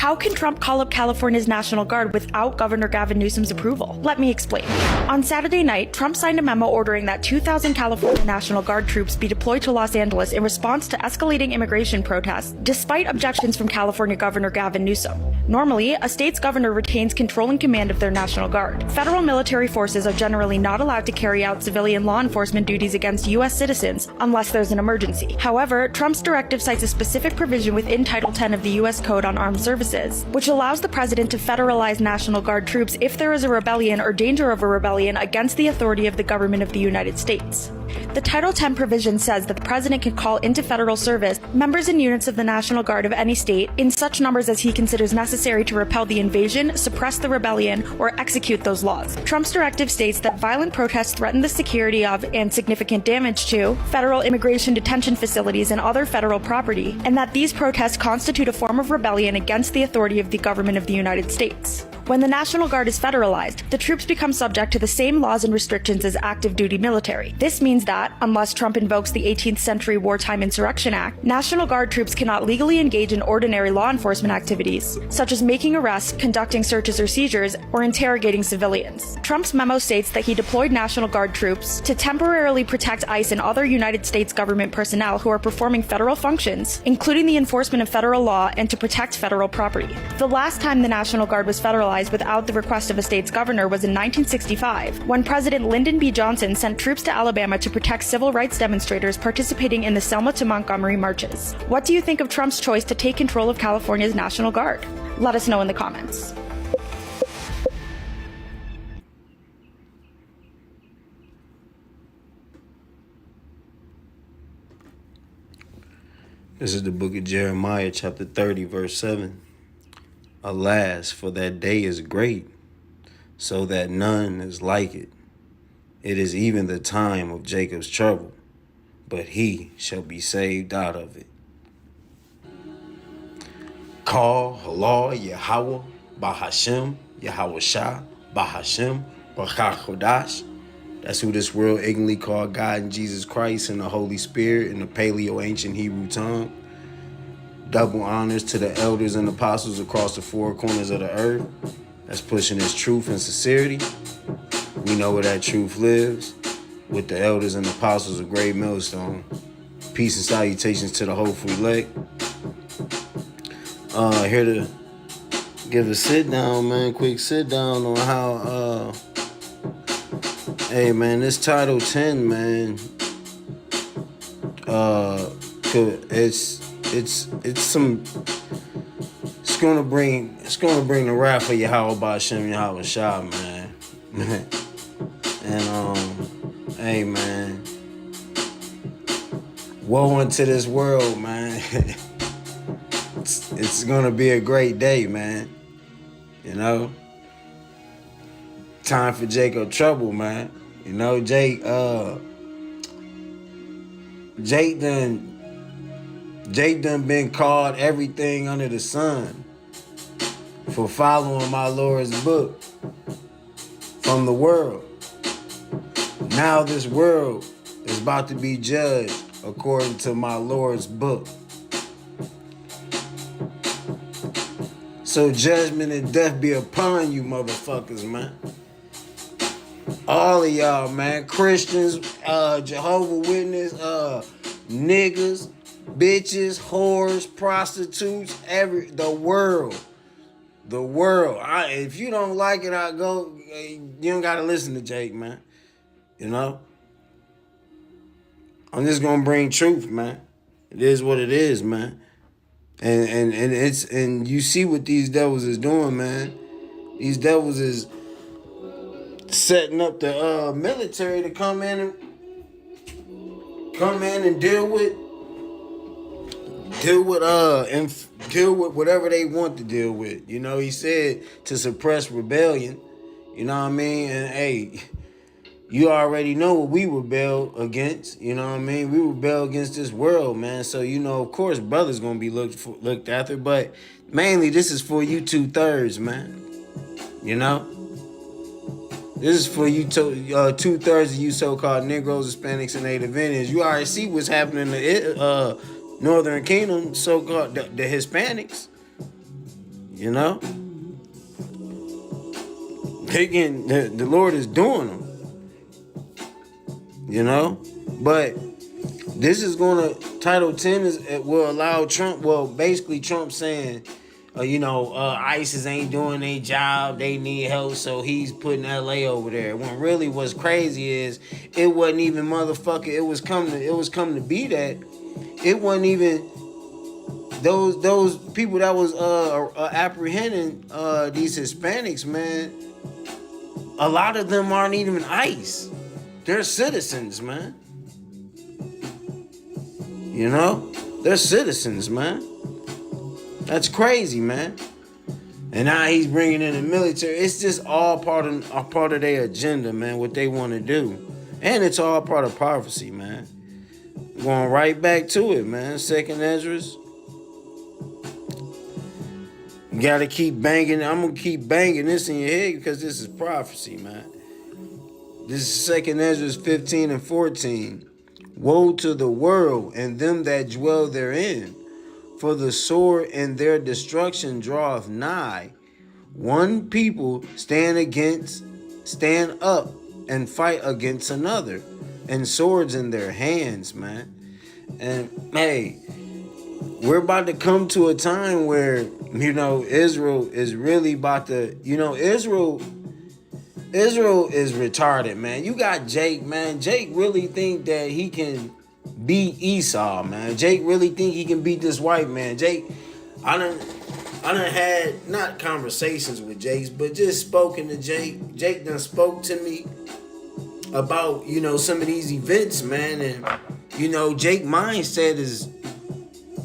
How can Trump call up California's National Guard without Governor Gavin Newsom's approval? Let me explain. On Saturday night, Trump signed a memo ordering that 2,000 California National Guard troops be deployed to Los Angeles in response to escalating immigration protests, despite objections from California Governor Gavin Newsom. Normally, a state's governor retains control and command of their National Guard. Federal military forces are generally not allowed to carry out civilian law enforcement duties against U.S. citizens unless there's an emergency. However, Trump's directive cites a specific provision within Title 10 of the U.S. Code on Armed Services, which allows the president to federalize National Guard troops if there is a rebellion or danger of a rebellion against the authority of the government of the United States. The Title 10 provision says that the president can call into federal service members and units of the National Guard of any state in such numbers as he considers necessary to repel the invasion, suppress the rebellion, or execute those laws. Trump's directive states that violent protests threaten the security of and significant damage to federal immigration detention facilities and other federal property, and that these protests constitute a form of rebellion against the authority of the government of the United States. When the National Guard is federalized, the troops become subject to the same laws and restrictions as active duty military. This means that, unless Trump invokes the 18th Century Wartime Insurrection Act, National Guard troops cannot legally engage in ordinary law enforcement activities, such as making arrests, conducting searches or seizures, or interrogating civilians. Trump's memo states that he deployed National Guard troops to temporarily protect ICE and other United States government personnel who are performing federal functions, including the enforcement of federal law, and to protect federal property. The last time the National Guard was federalized without the request of a state's governor was in 1965, when President Lyndon B. Johnson sent troops to Alabama to protect civil rights demonstrators participating in the Selma to Montgomery marches. What do you think of Trump's choice to take control of California's National Guard? Let us know in the comments. This is the book of Jeremiah, chapter 30, verse 7. Alas, for that day is great, so that none is like it. It is even the time of Jacob's trouble, but he shall be saved out of it. Call Allah Yahweh Bahashem, Yahweh Shah, Bahashem, Bachachodash. That's who this world ignorantly called God and Jesus Christ and the Holy Spirit in the Paleo-Ancient Hebrew tongue. Double honors to the elders and apostles across the four corners of the earth. That's pushing his truth and sincerity. We know where that truth lives, with the elders and apostles of Great Millstone. Peace and salutations to the hopeful elect. Here to give a sit down, man. Quick sit down on how, hey, man, this Title 10, man, it's gonna bring the wrath of Yahweh Ba'Shem Yahweh Shah, man. And hey, man, woe unto this world, man. It's gonna be a great day, man. You know, time for Jacob trouble, man. You know, Jake done been called everything under the sun for following my Lord's book from the world. Now this world is about to be judged according to my Lord's book. So judgment and death be upon you, motherfuckers, man. All of y'all, man. Christians, Jehovah's Witness, niggas, bitches, whores, prostitutes, the world. The world. If you don't like it, you don't gotta listen to Jake, man. You know? I'm just gonna bring truth, man. It is what it is, man. And you see what these devils is doing, man. These devils is setting up the military to come in and deal with whatever they want to deal with. You know, he said to suppress rebellion. You know what I mean? And hey, you already know what we rebel against. You know what I mean? We rebel against this world, man. So, you know, of course, brothers gonna be looked after, but mainly this is for you 2/3, man. You know? This is for you 2/3 of you so-called Negroes, Hispanics, and Native Indians. You already see what's happening in the Northern Kingdom, so-called the Hispanics. You know? The Lord is doing them. You know? But this is going to, Title 10 will allow Trump, basically Trump saying, ISIS ain't doing their job, they need help, so he's putting LA over there. When really what's crazy is it wasn't even it was coming to be that. It wasn't even those people that was apprehending these Hispanics, man. A lot of them aren't even ICE. They're citizens, man. You know? They're citizens, man. That's crazy, man. And now he's bringing in the military. It's just all part of their agenda, man, what they want to do. And it's all part of prophecy, man. Going right back to it, man. Second Esdras. You got to keep banging. I'm going to keep banging this in your head because this is prophecy, man. This is Second Esdras 15 and 14. Woe to the world and them that dwell therein, for the sword and their destruction draweth nigh. One people stand up and fight against another, and swords in their hands, man. And hey, we're about to come to a time where, Israel is really about to, Israel is retarded, man. You got Jake, man. Jake really think that he can beat Esau, man. Jake really think he can beat this white man. Jake, I done had not conversations with Jake, but just spoken to Jake. Jake done spoke to me about, some of these events, man. And, Jake mindset is,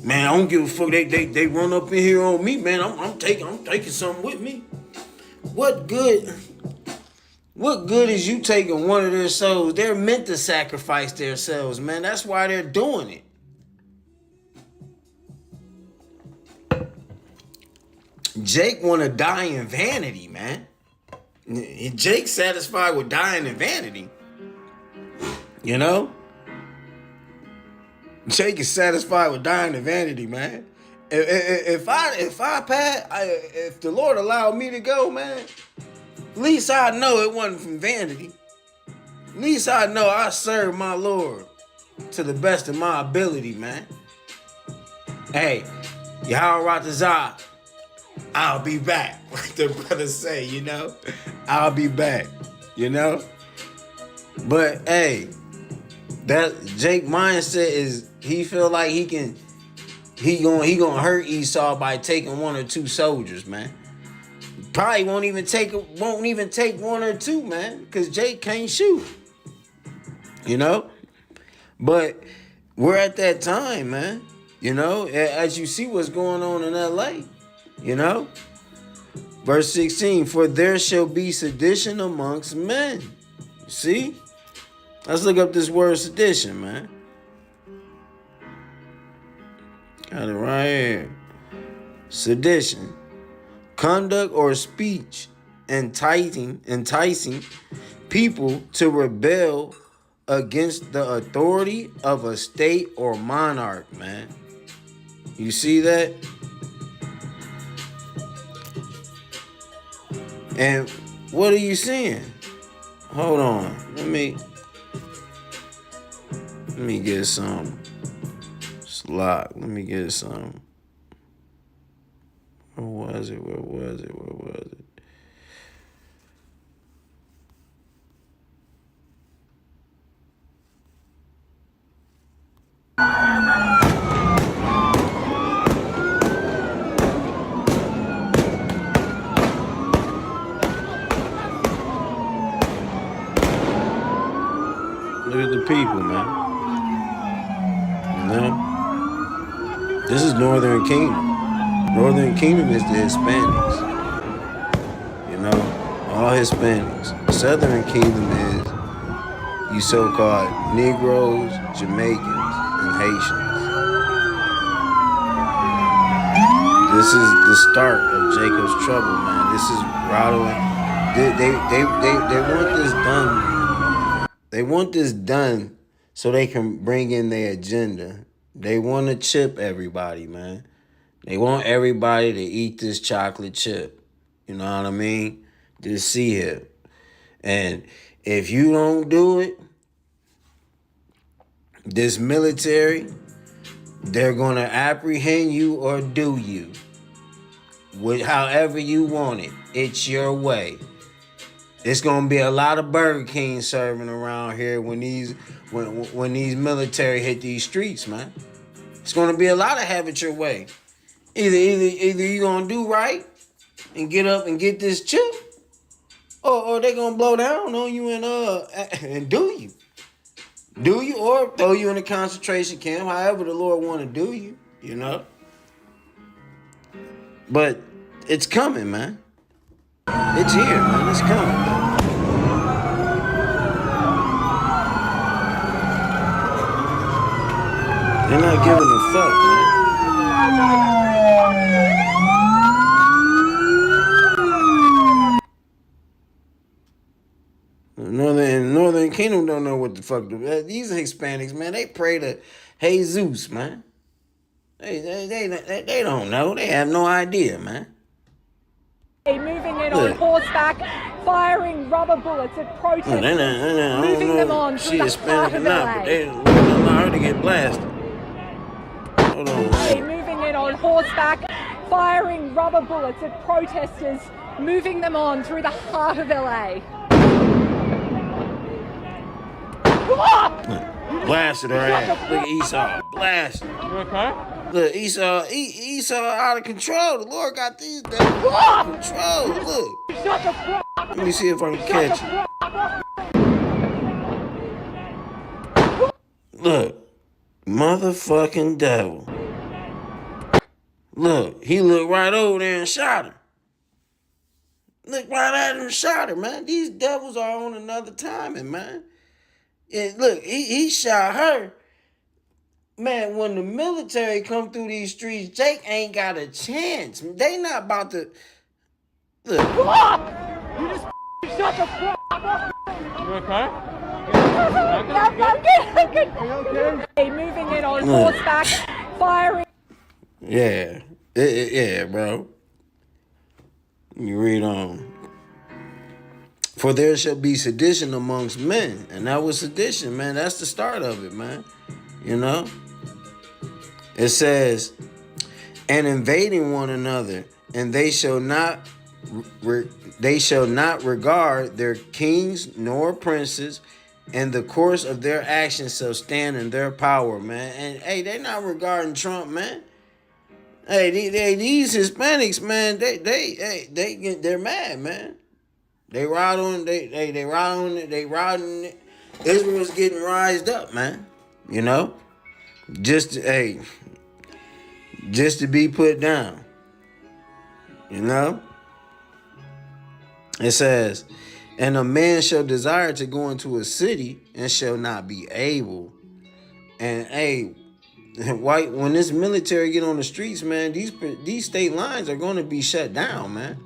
man, I don't give a fuck. They run up in here on me, man. I'm taking something with me. What good is you taking one of their souls? They're meant to sacrifice their selves, man. That's why they're doing it. Jake want to die in vanity, man. Jake satisfied with dying in vanity. Jake is satisfied with dying in vanity, man. If the Lord allowed me to go, man, at least I know it wasn't from vanity. At least I know I served my Lord to the best of my ability, man. Hey, Yahweh Ratazah, I'll be back. Like the brothers say, I'll be back, But hey, that Jake mindset is he feel like he gonna hurt Esau by taking one or two soldiers, man. Probably won't even take one or two, man, because Jake can't shoot. But we're at that time, man. As you see what's going on in LA. Verse 16, for there shall be sedition amongst men. See? Let's look up this word sedition, man. Got it right here. Sedition. Conduct or speech enticing people to rebel against the authority of a state or monarch, man. You see that? And what are you seeing? Hold on. Let me get some slack. Let me get some. Where was it? Look at the people, man. This is Northern Kingdom. Northern Kingdom is the Hispanics. All Hispanics. Southern Kingdom is you so-called Negroes, Jamaicans, and Haitians. This is the start of Jacob's trouble, man. This is rattling. They want this done. They want this done so they can bring in their agenda. They want to chip everybody, man. They want everybody to eat this chocolate chip. You know what I mean? This C-hip. And if you don't do it, this military, they're going to apprehend you or do you. However you want it. It's your way. It's going to be a lot of Burger King serving around here when these military hit these streets, man. It's going to be a lot of have it your way. Either you going to do right and get up and get this chip, or they going to blow down on you and do you. Do you, or throw you in a concentration camp, however the Lord want to do you, you know? But it's coming, man. It's here, man. It's coming. They're not giving a fuck, man. Northern Kingdom don't know what the fuck. These Hispanics, man, they pray to Jesus, man. They don't know. They have no idea, man. Moving in on horseback, firing rubber bullets at protesters, moving them on through the heart of LA. They allow her to get blasted. Hold on. Moving in on horseback, firing rubber bullets at protesters, moving them on through the heart of LA. Blasted her ass. Look at Esau. Blasted. You okay? Look, Esau out of control. The Lord got these devils out of control. Look. Let me see if I can catch it. Look. Motherfucking devil. Look, he looked right over there and shot her. Looked right at her and shot her, man. These devils are on another timing, man. And look, he shot her. Man, when the military come through these streets, Jake ain't got a chance. They not about to... Look. You just shut the fuck up. You okay? I'm good. Moving in on horseback, firing. Yeah. Yeah, bro. You read on. For there shall be sedition amongst men. And that was sedition, man. That's the start of it, man. You know? It says, and invading one another, and they shall not regard their kings nor princes, and the course of their actions shall stand in their power, man. And hey, they not regarding Trump, man. Hey, these Hispanics, man, they're mad, man. They riding. Israel's getting rised up, man. You know, just to be put down. You know, it says, and a man shall desire to go into a city and shall not be able. And hey, when this military get on the streets, man, these state lines are going to be shut down, man.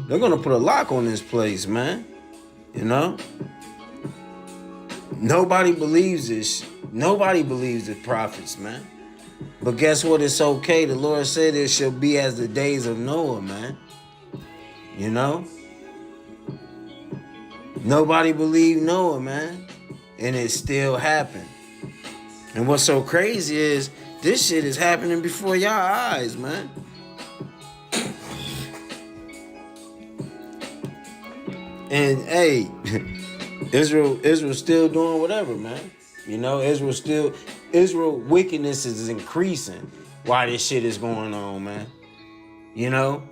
They're going to put a lock on this place, man. You know? Nobody believes this. Nobody believes the prophets, man. But guess what? It's okay. The Lord said it shall be as the days of Noah, man. You know? Nobody believed Noah, man. And it still happened. And what's so crazy is this shit is happening before y'all eyes, man. And hey, Israel's still doing whatever, man. You know, Israel wickedness is increasing while this shit is going on, man. You know?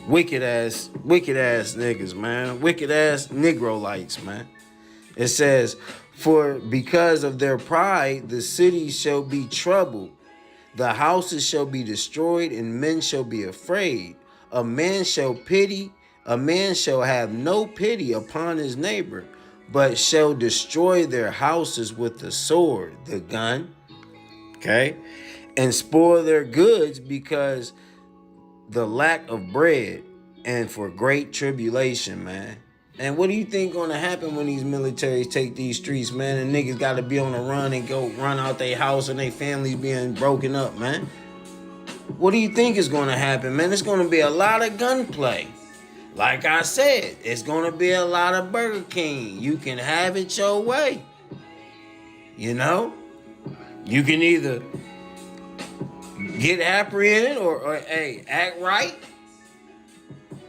wicked ass niggas, man. Wicked ass Negro-lights, man. It says, for because of their pride, the cities shall be troubled. The houses shall be destroyed, and men shall be afraid. A man shall have no pity upon his neighbor, but shall destroy their houses with the sword, the gun, okay, and spoil their goods because the lack of bread and for great tribulation, man. And what do you think gonna happen when these militaries take these streets, man, and niggas gotta be on the run and go run out their house and their families being broken up, man? what do you think is going to happen, man? It's going to be a lot of gunplay. Like I said, it's going to be a lot of Burger King. You can have it your way. You know? You can either get apprehended or hey, act right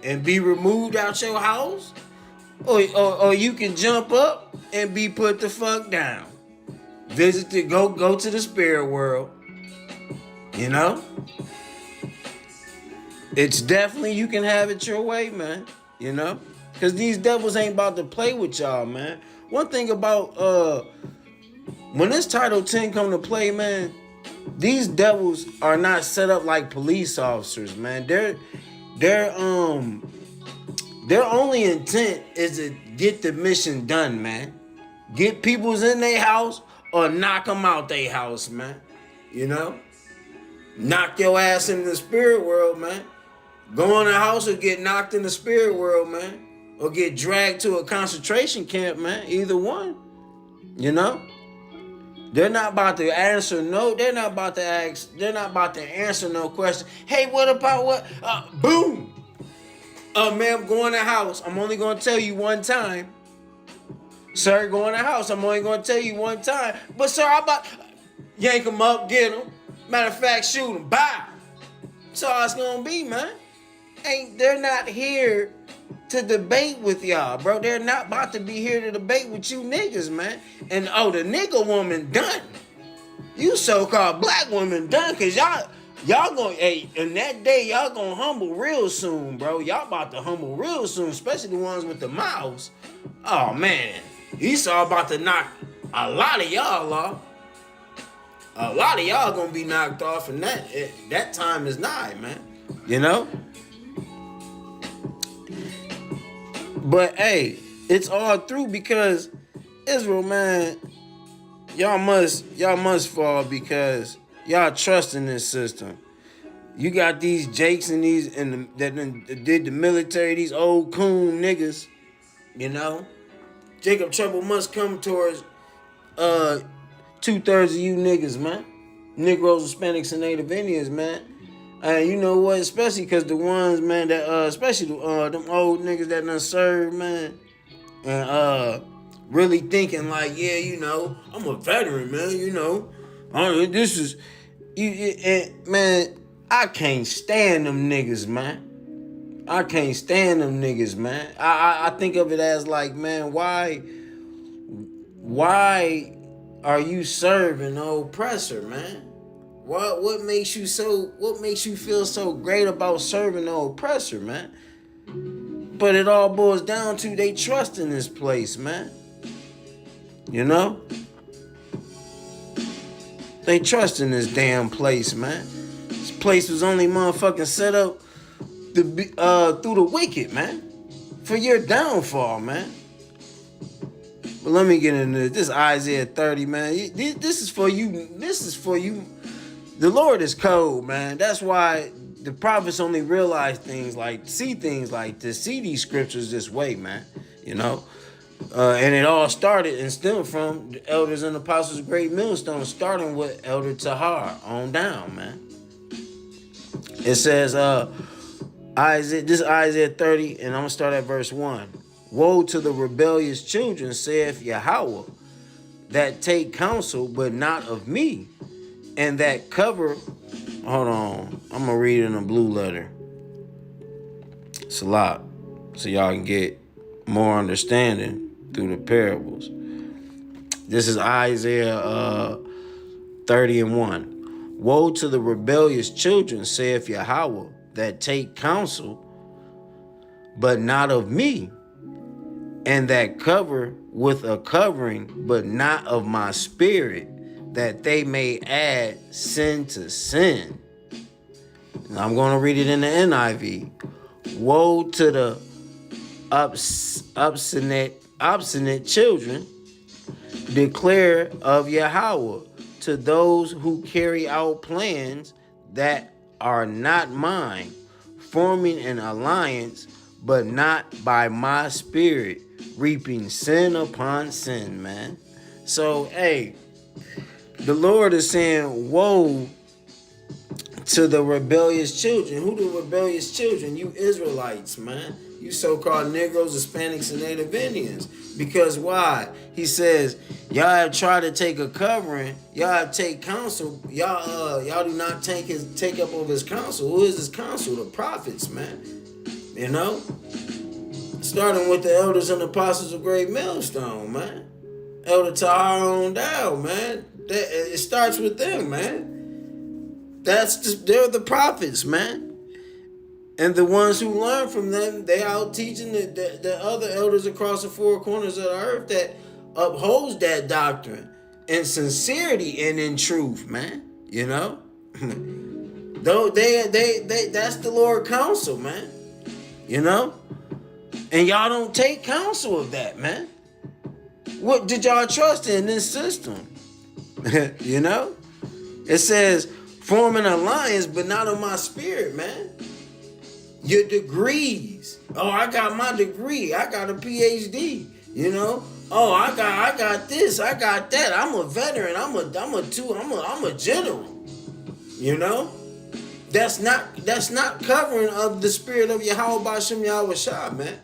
and be removed out your house. Or you can jump up and be put the fuck down. Go to the spirit world. You know? It's definitely, you can have it your way, man. You know? Because these devils ain't about to play with y'all, man. One thing about, when this Title 10 come to play, man, these devils are not set up like police officers, man. Their only intent is to get the mission done, man. Get peoples in their house or knock them out their house, man. You know? Knock your ass in the spirit world, man. Go in the house or get knocked in the spirit world, man. Or get dragged to a concentration camp, man. Either one. You know? They're not about to answer no. They're not about to ask. They're not about to answer no question. Hey, what about what? Boom. Ma'am, go in the house. I'm only going to tell you one time. Sir, go in the house. I'm only going to tell you one time. But, sir, how about yank him up, get him. Matter of fact, shoot him. Bye. That's all it's going to be, man. They're not here to debate with y'all, bro. They're not about to be here to debate with you niggas, man. And, the nigga woman done. You so-called black woman done, because y'all gonna, in that day, y'all gonna humble real soon, bro. Y'all about to humble real soon, especially the ones with the mouths. Oh, man. Esau about to knock a lot of y'all off. A lot of y'all gonna be knocked off, and that time is nigh, man. You know? But, hey, it's all through because Israel, man, y'all must fall because y'all trust in this system. You got these Jakes and these that did the military, these old coon niggas, you know. Jacob Trouble must come towards 2/3 of you niggas, man. Negroes, Hispanics, and Native Indians, man. And you know what? Especially because the ones, man, that especially them old niggas that done served, man, and really thinking like, yeah, you know, I'm a veteran, man. You know, this is man. I can't stand them niggas, man. I can't stand them niggas, man. I think of it as like, man, why are you serving the oppressor, man? What makes you feel so great about serving the oppressor, man? But it all boils down to they trust in this place, man. You know? They trust in this damn place, man. This place was only motherfucking set up through the wicked, man. For your downfall, man. But let me get into this. This is Isaiah 30, man. This is for you. This is for you. The Lord is cold, man. That's why the prophets only realize things like, see things like this, see these scriptures this way, man. You know? And it all started and stemmed from the elders and apostles of Great Millstone, starting with Elder Tahar on down, man. It says, Isaiah 30, and I'm going to start at verse 1. Woe to the rebellious children, saith Yahweh, that take counsel, but not of me, and that cover, hold on, I'm going to read it in a blue letter. It's a lot, so y'all can get more understanding through the parables. This is Isaiah 30 and 1. Woe to the rebellious children, saith Yahweh, that take counsel, but not of me, and that cover with a covering, but not of my spirit, that they may add sin to sin. And I'm going to read it in the NIV. Woe to the obstinate children, declare of Yahweh, to those who carry out plans that are not mine, forming an alliance, but not by my spirit, reaping sin upon sin, man. So, hey, the Lord is saying, woe to the rebellious children. Who the rebellious children? You Israelites, man. You so-called Negroes, Hispanics, and Native Indians. Because why? He says, y'all have tried to take a covering. Y'all have take counsel. Y'all do not take up of his counsel. Who is his counsel? The prophets, man. You know? Starting with the elders and apostles of Great Millstone, man. Elder Tyrone Dow, man. It starts with them, man. They're the prophets, man. And the ones who learn from them, they out teaching the other elders across the four corners of the earth that upholds that doctrine in sincerity and in truth, man. You know? Though they that's the Lord counsel, man. You know? And y'all don't take counsel of that, man. What did y'all trust in this system? You know? It says, form an alliance, but not of my spirit, man. Your degrees. Oh, I got my degree. I got a PhD. You know? Oh, I got this. I got that. I'm a veteran. I'm a general. You know? That's not covering of the spirit of Yahweh Bashem Yahweh Shah, man.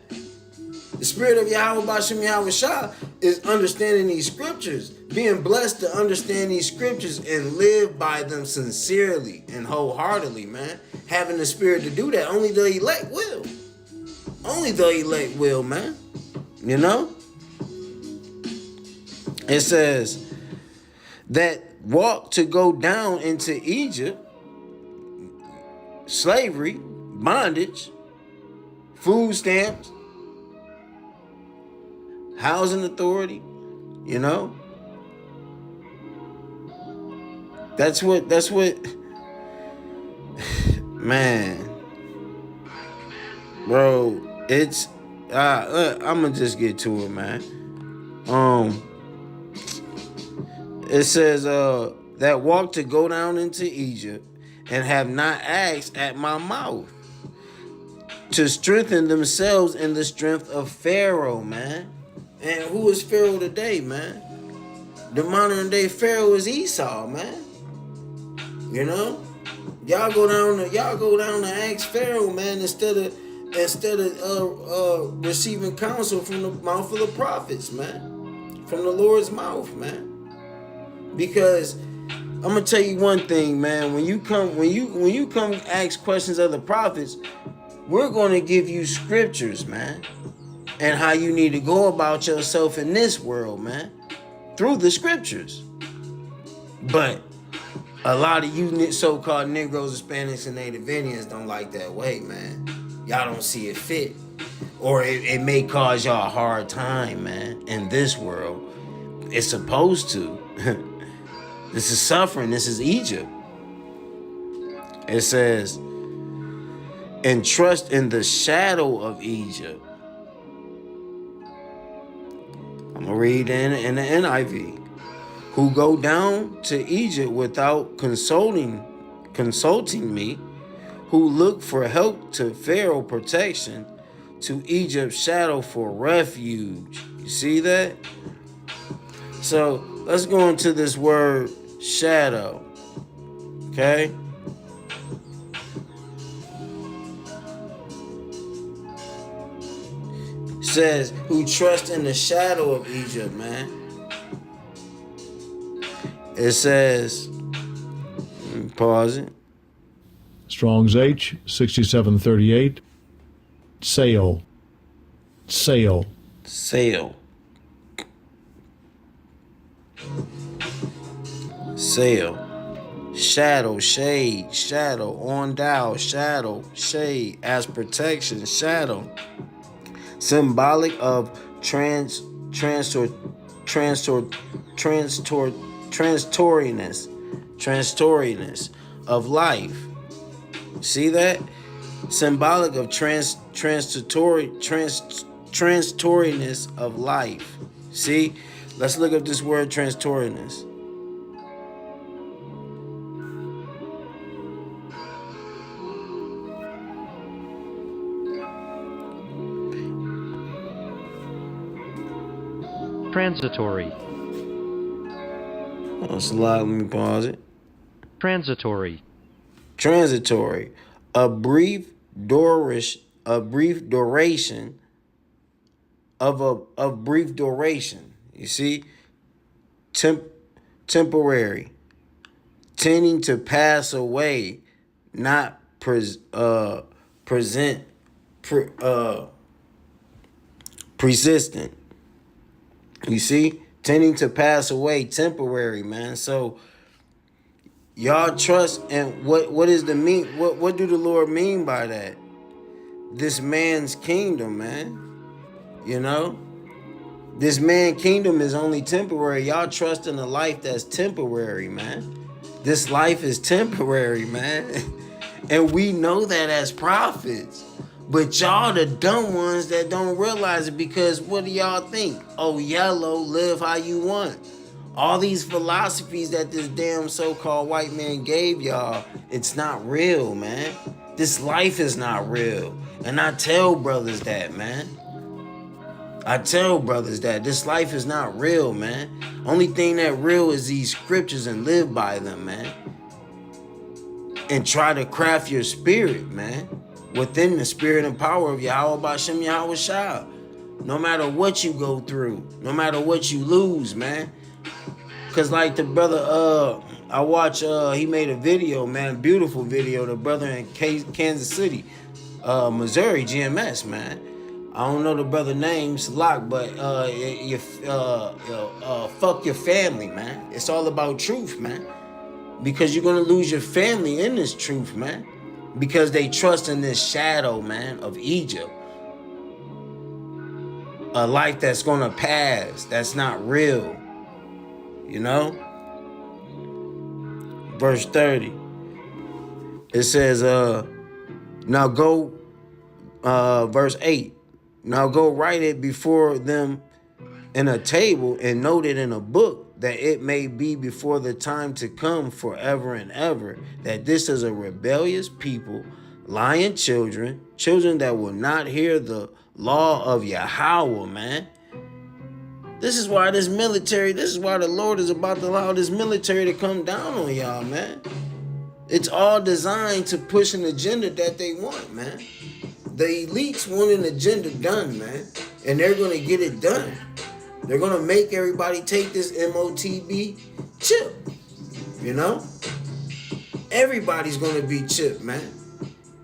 The spirit of Yahweh Bashem Yahweh Shah is understanding these scriptures, being blessed to understand these scriptures and live by them sincerely and wholeheartedly, man. Having the spirit to do that, only the elect will. Only the elect will, man. You know? It says that walk to go down into Egypt, slavery, bondage, food stamps, housing authority, you know? That's what, man, bro, it's, I'm gonna just get to it, man. It says, that walk to go down into Egypt and have not asked at my mouth to strengthen themselves in the strength of Pharaoh, man. And who is Pharaoh today, man? The modern day Pharaoh is Esau, man. You know? Y'all go down to ask Pharaoh, man, instead of receiving counsel from the mouth of the prophets, man. From the Lord's mouth, man. Because I'm gonna tell you one thing, man. When you come ask questions of the prophets, we're gonna give you scriptures, man, and how you need to go about yourself in this world, man, through the scriptures. But a lot of you so-called Negroes, Hispanics, and Native Indians don't like that way, man. Y'all don't see it fit. Or it may cause y'all a hard time, man, in this world. It's supposed to. This is suffering. This is Egypt. It says, and trust in the shadow of Egypt. I'm going to read in the NIV. Who go down to Egypt without consulting me, who look for help to Pharaoh protection, to Egypt's shadow for refuge. You see that? So let's go into this word shadow. Okay? It says, who trust in the shadow of Egypt, man. It says, let me pause it. Strong's H, 6738. Sail. Sail. Sail. Sail. Shadow, shade, shadow, on dial, shadow, shade, as protection, shadow. Symbolic of transtoriness of life. See that? Symbolic of transtoriness of life. See? Let's look up this word transtoriness. Transitory. That's a lot. Let me pause it. Transitory. transitory, a brief duration of brief duration. You see, temporary, tending to pass away, not persistent. You see, tending to pass away, temporary, man. So y'all trust, and what is the mean? What do the Lord mean by that? This man's kingdom, man. You know, this man's kingdom is only temporary. Y'all trust in a life that's temporary, man. This life is temporary, man. And we know that as prophets. But y'all the dumb ones that don't realize it, because what do y'all think? Oh, yellow, live how you want. All these philosophies that this damn so-called white man gave y'all, it's not real, man. This life is not real. And I tell brothers that, man. I tell brothers that this life is not real, man. Only thing that real is these scriptures, and live by them, man. And try to craft your spirit, man, within the spirit and power of Yahweh Bashem Yahweh Shah. No matter what you go through, no matter what you lose, man. Cause like the brother, I watch, he made a video, man, beautiful video. The brother in Kansas City, Missouri, GMS, man. I don't know the brother name, Salak, but fuck your family, man. It's all about truth, man. Because you're gonna lose your family in this truth, man. Because they trust in this shadow, man, of Egypt. A life that's gonna pass, that's not real. You know? Verse 30. It says, now go, verse 8. Now go write it before them in a table and note it in a book, that it may be before the time to come forever and ever, that this is a rebellious people, lying children that will not hear the law of Yahweh, man. This is why this is why the Lord is about to allow this military to come down on y'all, man. It's all designed to push an agenda that they want, man. The elites want an agenda done, man. And they're going to get it done. They're going to make everybody take this MOTB chip, you know? Everybody's going to be chipped, man.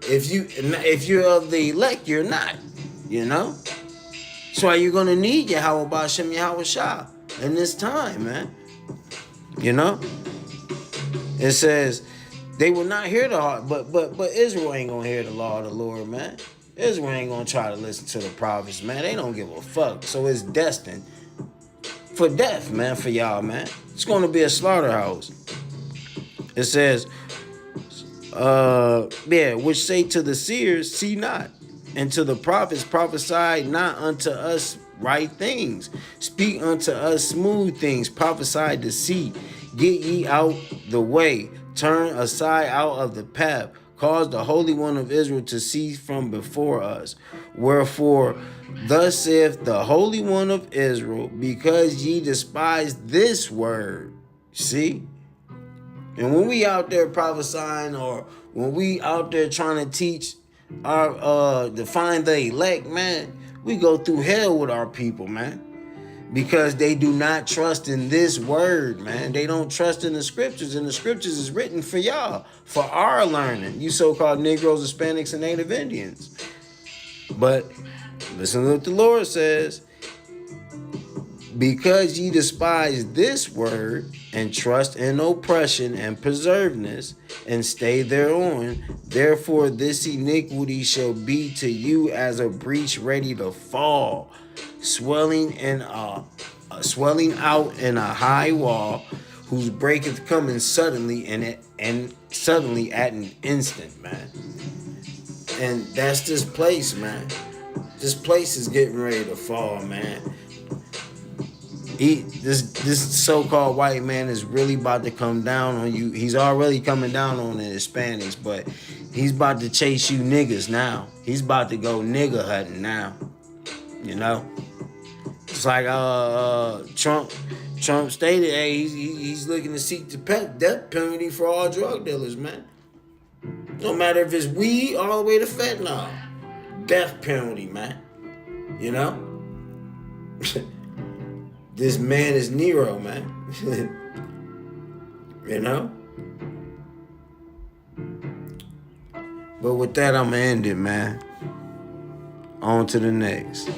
If you're of the elect, you're not, you know? That's why you're going to need Yahweh Bashem Yahweh Shah in this time, man. You know? It says, they will not hear the heart, but Israel ain't going to hear the law of the Lord, man. Israel ain't going to try to listen to the prophets, man. They don't give a fuck. So it's destined for death, man, for y'all, man. It's going to be a slaughterhouse. It says, which say to the seers, see not, and to the prophets, prophesy not unto us right things. Speak unto us smooth things, prophesy deceit. Get ye out the way, turn aside out of the path. Cause the Holy One of Israel to cease from before us. Wherefore, thus saith the Holy One of Israel, because ye despise this word. See? And when we out there prophesying, or when we out there trying to teach our to find the elect, man, we go through hell with our people, man. Because they do not trust in this word, man. They don't trust in the scriptures. And the scriptures is written for y'all, for our learning. You so-called Negroes, Hispanics, and Native Indians. But listen to what the Lord says. Because ye despise this word, and trust in oppression and preservedness, and stay thereon, therefore this iniquity shall be to you as a breach ready to fall, swelling out in a high wall, whose breaketh coming suddenly and suddenly at an instant, man. And that's this place, man. This place is getting ready to fall, man. This so-called white man is really about to come down on you. He's already coming down on the Hispanics, but he's about to chase you niggas now. He's about to go nigga hunting now. You know? It's like Trump stated, hey, he's looking to seek the death penalty for all drug dealers, man. No matter if it's weed all the way to fentanyl. Death penalty, man. You know? This man is Nero, man. You know? But with that, I'm going to end it, man. On to the next.